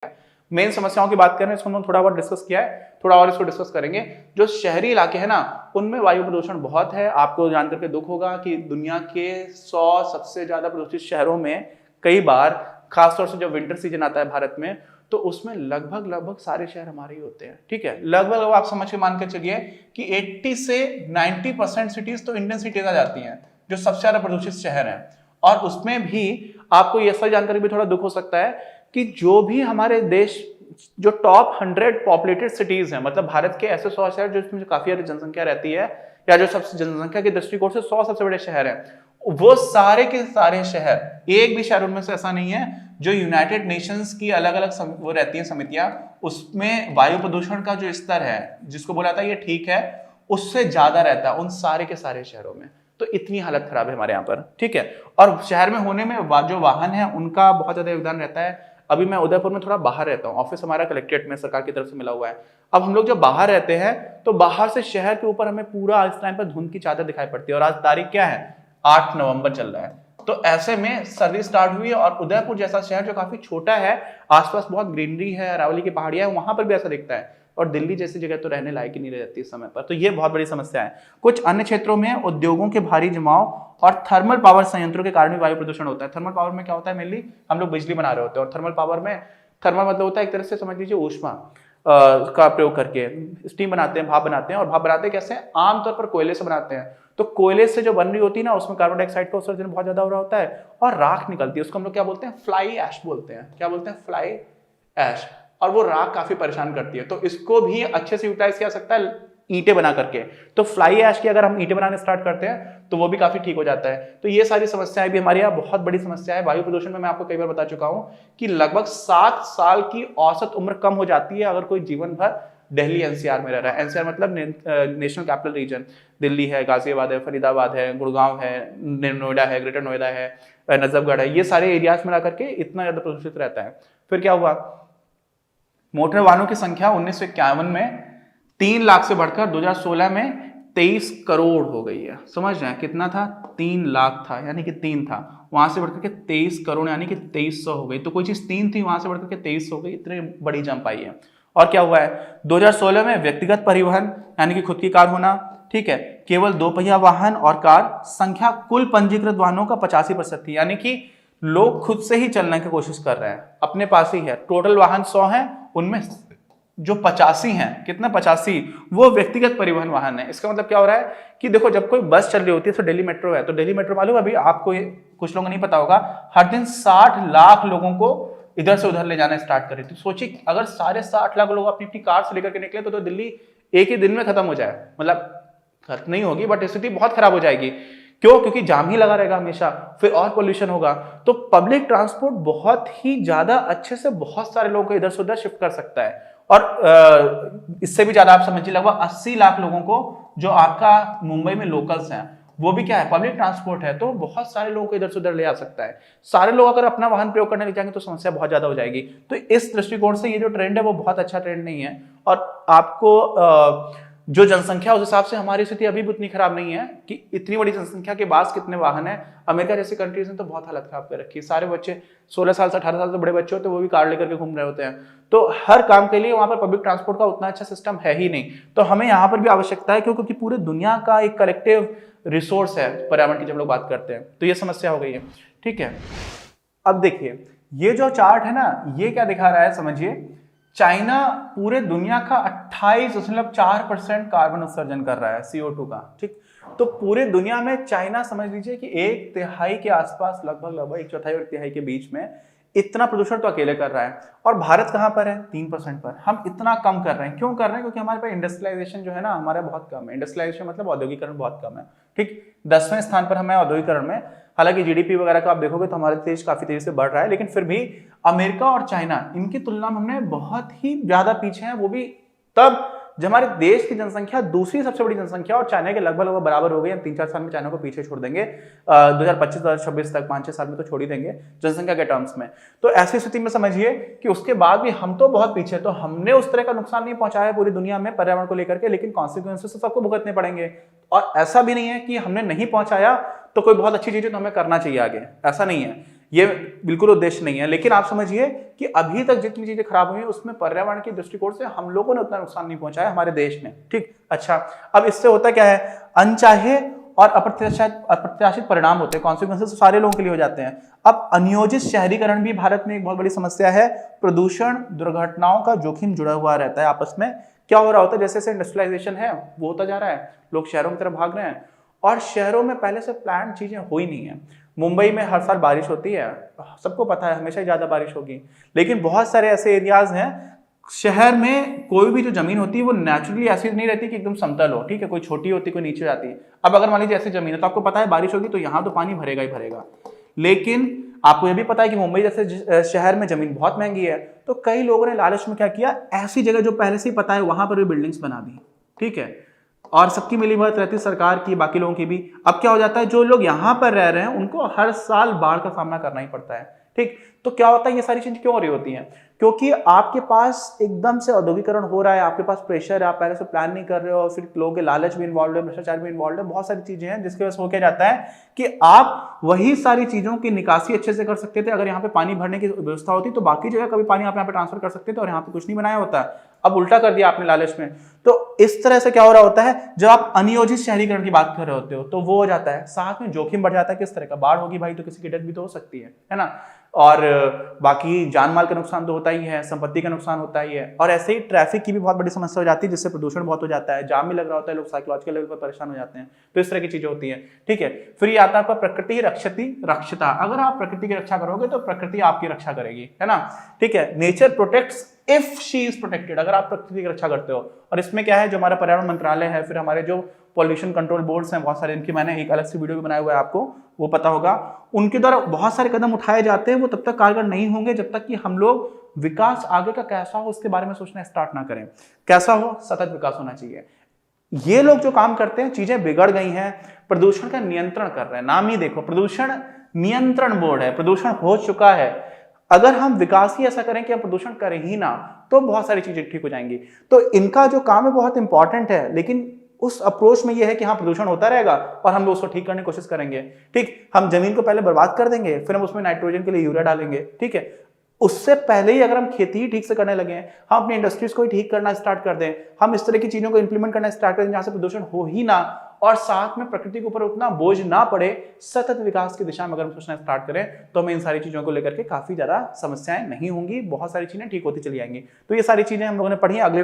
Main समस्याओं की बात करें, इसको हम थोड़ा बहुत डिस्कस किया है, थोड़ा और इसको डिस्कस करेंगे। जो शहरी इलाके हैं ना, उनमें वायु प्रदूषण बहुत है। आपको जानकर के दुख होगा कि दुनिया के 100 सबसे ज्यादा प्रदूषित शहरों में कई बार, खासतौर से जब विंटर सीजन आता है भारत में, तो उसमें लगभग सारे शहर हमारे ही होते हैं। ठीक है, लगभग आप समझ के मान के चलिए कि 80 से 90% सिटीज तो इंडियन सिटीज आ जाती हैं, जो सबसे ज्यादा प्रदूषित शहर हैं। और उसमें भी आपको ये सब जानकर भी थोड़ा दुख हो सकता है कि जो भी हमारे देश, जो टॉप 100 पॉपुलेटेड सिटीज हैं, मतलब भारत के ऐसे 100 शहर जिसमें काफी ज्यादा जनसंख्या रहती है, या जो सबसे जनसंख्या के दृष्टिकोण से 100 सबसे बड़े शहर हैं, वो सारे के सारे शहर, एक भी शहर उनमें से ऐसा नहीं है जो यूनाइटेड नेशंस की अलग अलग वो रहती हैं समितियां, उसमें वायु प्रदूषण का जो स्तर है, जिसको बोला था ये ठीक है, उससे ज्यादा रहता है उन सारे के सारे शहरों में। तो इतनी हालत खराब है हमारे यहाँ पर। ठीक है, और शहर में होने में जो वाहन है उनका बहुत ज्यादा योगदान रहता है। अभी मैं उदयपुर में थोड़ा बाहर रहता हूँ, ऑफिस हमारा कलेक्ट्रेट में सरकार की तरफ से मिला हुआ है। अब हम लोग जब बाहर रहते हैं तो बाहर से शहर के ऊपर हमें पूरा इस टाइम पर धुंध की चादर दिखाई पड़ती है, और आज तारीख क्या है, 8 नवंबर चल रहा है। तो ऐसे में सर्दी स्टार्ट हुई है, और उदयपुर जैसा शहर जो काफी छोटा है, आसपास बहुत ग्रीनरी है, अरावली की पहाड़ियां है, वहां पर भी ऐसा दिखता है। और दिल्ली जैसी जगह तो रहने लायक ही नहीं रहती इस समय पर। तो ये बहुत बड़ी समस्या है। कुछ अन्य क्षेत्रों में उद्योगों के भारी जमाव और थर्मल पावर संयंत्रों के कारण भी वायु प्रदूषण होता है। थर्मल पावर में क्या होता है, मेनली हम लोग बिजली बना रहे होते हैं, और थर्मल पावर में, थर्मल मतलब होता है एक तरह से समझ लीजिए ऊष्मा का प्रयोग करके स्टीम बनाते हैं, भाप बनाते हैं। और भाप बनाते कैसे, आमतौर पर कोयले से बनाते हैं। तो कोयले से जो बन रही होती है ना, उसमें कार्बन डाइऑक्साइड का उत्सर्जन बहुत ज्यादा हो रहा होता है, और राख निकलती है, उसको हम लोग क्या बोलते हैं, फ्लाई ऐश बोलते हैं। क्या बोलते हैं, फ्लाई ऐश। और वो राख काफी परेशान करती है, तो इसको भी अच्छे से यूटिलाइज किया जा सकता है ईंटें बना करके। तो फ्लाई ऐश की अगर हम ईंटें बनाने स्टार्ट करते हैं तो वो भी काफी ठीक हो जाता है। तो ये सारी समस्याएं भी हमारे यहाँ बहुत बड़ी समस्या है। वायु प्रदूषण में मैं आपको कई बार बता चुका हूं कि लगभग 7 साल की औसत उम्र कम हो जाती है अगर कोई जीवन भर दिल्ली एनसीआर में रह रहा है। एनसीआर मतलब नेशनल कैपिटल रीजन। दिल्ली है, गाजियाबाद है, फरीदाबाद है, गुड़गांव है, नोएडा है, ग्रेटर नोएडा है, नजफगढ़ है, ये सारे एरियाज में आकर के इतना ज्यादा प्रदूषित रहता है। फिर क्या हुआ, मोटर वाहनों की संख्या 1951 में 3 लाख से बढ़कर 2016 में 23 करोड़ हो गई है। समझ रहे हैं कितना था, 3 लाख था, यानी कि 3 था, वहां से बढ़कर के 23 करोड़ यानी कि 2300 हो गई। तो कोई चीज 3 थी, वहां से बढ़कर के 23 हो गई, इतनी बड़ी जंप आई है। और क्या हुआ है, 2016 में व्यक्तिगत परिवहन यानी कि खुद की कार होना, ठीक है, केवल 2 पहिया वाहन और कार संख्या कुल पंजीकृत वाहनों का 85% थी। यानी कि लोग खुद से ही चलने की कोशिश कर रहे हैं, अपने पास ही है। टोटल वाहन 100 हैं, उनमें जो 85 हैं, कितना 85, वो व्यक्तिगत परिवहन वाहन है। इसका मतलब क्या हो रहा है कि देखो, जब कोई बस चल रही होती है, तो दिल्ली मेट्रो है, तो दिल्ली मेट्रो मालूम, अभी आपको कुछ लोगों को नहीं पता होगा, हर दिन 60 लाख लोगों को इधर से उधर ले जाना स्टार्ट करे। तो सोचिए, अगर सारे 60 लाख लोग अपनी अपनी कार से लेकर के निकले तो दिल्ली एक ही दिन में खत्म हो जाए। मतलब खत्म नहीं होगी, बट स्थिति बहुत खराब हो जाएगी। क्यों, क्योंकि जाम ही लगा रहेगा हमेशा, फिर और पोल्यूशन होगा। तो पब्लिक ट्रांसपोर्ट बहुत ही ज्यादा अच्छे से बहुत सारे लोगों को इधर से उधर शिफ्ट कर सकता है। और इससे भी ज्यादा आप समझिए, लगभग 80 लाख लोगों को, जो आपका मुंबई में लोकल्स हैं, वो भी क्या है, पब्लिक ट्रांसपोर्ट है, तो बहुत सारे लोगों को इधर से उधर ले आ सकता है। सारे लोग अगर अपना वाहन प्रयोग करने लग जाएंगे तो समस्या बहुत ज्यादा हो जाएगी। तो इस दृष्टिकोण से ये जो ट्रेंड है वो बहुत अच्छा ट्रेंड नहीं है। और आपको जो जनसंख्या, उस हिसाब से हमारी स्थिति अभी भी उतनी खराब नहीं है कि इतनी बड़ी जनसंख्या के बाद कितने वाहन है। अमेरिका जैसी कंट्रीज ने तो बहुत हालत खराब कर रखी है। सारे बच्चे 16 साल से 18 साल से बड़े बच्चे होते हैं, वो भी कार लेकर के घूम रहे होते हैं। तो हर काम के लिए वहां पर पब्लिक ट्रांसपोर्ट का उतना अच्छा सिस्टम है ही नहीं। तो हमें यहाँ पर भी आवश्यकता है, क्योंकि पूरे दुनिया का एक कलेक्टिव रिसोर्स है पर्यावरण की जब लोग बात करते हैं। तो ये समस्या हो गई है। ठीक है, अब देखिए ये जो चार्ट है ना, ये क्या दिखा रहा है, समझिए, चाइना पूरे दुनिया का 28.4% कार्बन उत्सर्जन कर रहा है, CO2 का। ठीक, तो पूरे दुनिया में चाइना समझ लीजिए कि 1/3 के आसपास, लगभग 1/4 और 1/3 के बीच में इतना प्रदूषण तो अकेले कर रहा है। और भारत कहां पर है, 3% पर। हम इतना कम कर रहे हैं, क्यों कर रहे हैं, क्योंकि हमारे पास इंडस्ट्रियलाइजेशन जो है ना, हमारा बहुत कम है। इंडस्ट्रियलाइजेशन मतलब औद्योगिकरण बहुत कम है। ठीक, 10वें स्थान पर हमें औद्योगिकरण में। हालांकि जीडीपी वगैरह का आप देखोगे तो हमारा देश काफी तेजी से बढ़ रहा है, लेकिन फिर भी अमेरिका और चाइना, इनकी तुलना में हमने बहुत ही ज्यादा पीछे हैं। वो भी तब जब हमारे देश की जनसंख्या दूसरी सबसे बड़ी जनसंख्या और चाइना के लगभग बराबर हो गई। हम 3-4 साल में चाइना को पीछे छोड़ देंगे, 2025-2026 तक, 5-6 साल में तो छोड़ ही देंगे जनसंख्या के टर्म्स में। तो ऐसी स्थिति में समझिए कि उसके बाद भी हम तो बहुत पीछे। तो हमने उस तरह का नुकसान नहीं पहुंचाया पूरी दुनिया में पर्यावरण को लेकर के, लेकिन कॉन्सिक्वेंसेस तो सबको भुगतने पड़ेंगे। और ऐसा भी नहीं है कि हमने नहीं पहुंचाया तो कोई बहुत अच्छी चीज है तो हमें करना चाहिए आगे, ऐसा नहीं है। ये बिल्कुल उद्देश्य नहीं है, लेकिन आप समझिए कि अभी तक जितनी चीजें खराब हुई हैं उसमें पर्यावरण के दृष्टिकोण से हम लोगों ने उतना नुकसान नहीं पहुंचाया हमारे देश ने। ठीक, अच्छा, अब इससे होता क्या है, अनचाहे और अप्रत्याशित परिणाम होते हैं, कॉन्सिक्वेंसेस सारे लोगों के लिए हो जाते हैं। अब अनियोजित शहरीकरण भी भारत में एक बहुत बड़ी समस्या है। प्रदूषण दुर्घटनाओं का जोखिम जुड़ा हुआ रहता है आपस में। क्या हो रहा होता है, जैसे जैसे इंडस्ट्रियलाइजेशन है वो होता जा रहा है, लोग शहरों की तरफ भाग रहे हैं, और शहरों में पहले से प्लान चीजें हो ही नहीं है। मुंबई में हर साल बारिश होती है, सबको पता है हमेशा ही ज्यादा बारिश होगी, लेकिन बहुत सारे ऐसे एरियाज हैं शहर में कोई भी जो जमीन होती है वो नेचुरली ऐसी नहीं रहती कि एकदम समतल हो, ठीक है, कोई छोटी होती कोई नीचे जाती है। अब अगर मान लीजिए ऐसी जमीन है तो आपको पता है बारिश होगी तो यहाँ तो पानी भरेगा ही भरेगा, लेकिन आपको यह भी पता है कि मुंबई जैसे शहर में जमीन बहुत महंगी है, तो कई लोगों ने लालच में क्या किया, ऐसी जगह जो पहले से ही पता है वहां पर भी बिल्डिंग्स बना दी, ठीक है, और सबकी मिलीभगत रहती है, सरकार की, बाकी लोगों की भी। अब क्या हो जाता है, जो लोग यहां पर रह रहे हैं उनको हर साल बाढ़ का सामना करना ही पड़ता है। ठीक, तो क्या होता है, ये सारी चीजें क्यों हो रही होती हैं, क्योंकि आपके पास एकदम से औद्योगिकरण हो रहा है, आपके पास प्रेशर है, आप पहले से प्लान नहीं कर रहे हो, फिर लोगों के लालच भी इन्वॉल्व है, भ्रष्टाचार भी इन्वॉल्व है, बहुत सारी चीजें हैं जिसकी वजह से हो क्या जाता है कि आप वही सारी चीजों की निकासी अच्छे से कर सकते थे। अगर यहाँ पे पानी भरने की व्यवस्था होती तो बाकी जगह कभी पानी आप यहाँ पे ट्रांसफर कर सकते थे, और यहाँ पे कुछ नहीं बनाया होता, अब उल्टा कर दिया आपने लालच में। तो इस तरह से क्या हो रहा होता है, जब आप अनियोजित शहरीकरण की बात कर रहे होते हो तो वो हो जाता है, साथ में जोखिम बढ़ जाता है। किस तरह का, बाढ़ होगी भाई तो किसी की डेथ भी तो हो सकती है ना, और बाकी जान माल का नुकसान तो होता ही है, संपत्ति का नुकसान होता ही है, और ऐसे ही ट्रैफिक की भी बहुत बड़ी समस्या हो जाती है, जिससे प्रदूषण बहुत हो जाता है, जाम भी लग रहा होता है, लोग साइकोलॉजिकल लेवल पर परेशान हो जाते हैं। तो इस तरह की चीजें होती है। ठीक है, फिर ये आता है आपका प्रकृति रक्षति रक्षता। अगर आप प्रकृति की रक्षा करोगे तो प्रकृति आपकी रक्षा करेगी, है ना। ठीक है, nature protects if she is protected, अगर आप प्रकृति की रक्षा करते हो। और इसमें क्या है, जो हमारा पर्यावरण मंत्रालय है, फिर हमारे जो पॉल्यूशन कंट्रोल बोर्ड्स हैं बहुत सारे, इनकी मैंने एक अलग से वीडियो भी बनाया हुआ है, आपको वो पता होगा, उनके द्वारा बहुत सारे कदम उठाए जाते हैं। वो तब तक कारगर नहीं होंगे जब तक कि हम लोग विकास आगे का कैसा हो उसके बारे में सोचना स्टार्ट ना करें। कैसा हो, सतत विकास होना चाहिए। ये लोग जो काम करते हैं, चीजें बिगड़ गई हैं, प्रदूषण का नियंत्रण कर रहे हैं, नाम ही देखो प्रदूषण नियंत्रण बोर्ड है, प्रदूषण हो चुका है। अगर हम विकास ही ऐसा करें कि हम प्रदूषण करें ही ना, तो बहुत सारी चीजें ठीक हो जाएंगी। तो इनका जो काम है बहुत इंपॉर्टेंट है, लेकिन उस अप्रोच में यह है कि हाँ प्रदूषण होता रहेगा और हम लोग उसको ठीक करने की कोशिश करेंगे। ठीक, हम जमीन को पहले बर्बाद कर देंगे, फिर हम उसमें नाइट्रोजन के लिए यूरिया डालेंगे। ठीक है, उससे पहले ही अगर हम खेती ही ठीक से करने लगे, हम अपनी इंडस्ट्रीज को ही ठीक करना स्टार्ट कर दें, हम इस तरह की चीजों को इंप्लीमेंट करना स्टार्ट कर दें जहां से प्रदूषण हो ही ना, और साथ में प्रकृति के ऊपर उतना बोझ ना पड़े, सतत विकास की दिशा में अगर हम सोचना स्टार्ट करें, तो हमें इन सारी चीजों को लेकर के काफी ज्यादा समस्याएं नहीं होंगी, बहुत सारी चीजें ठीक होती चली जाएंगी। तो ये सारी चीजें हम लोगों ने पढ़ी। अगले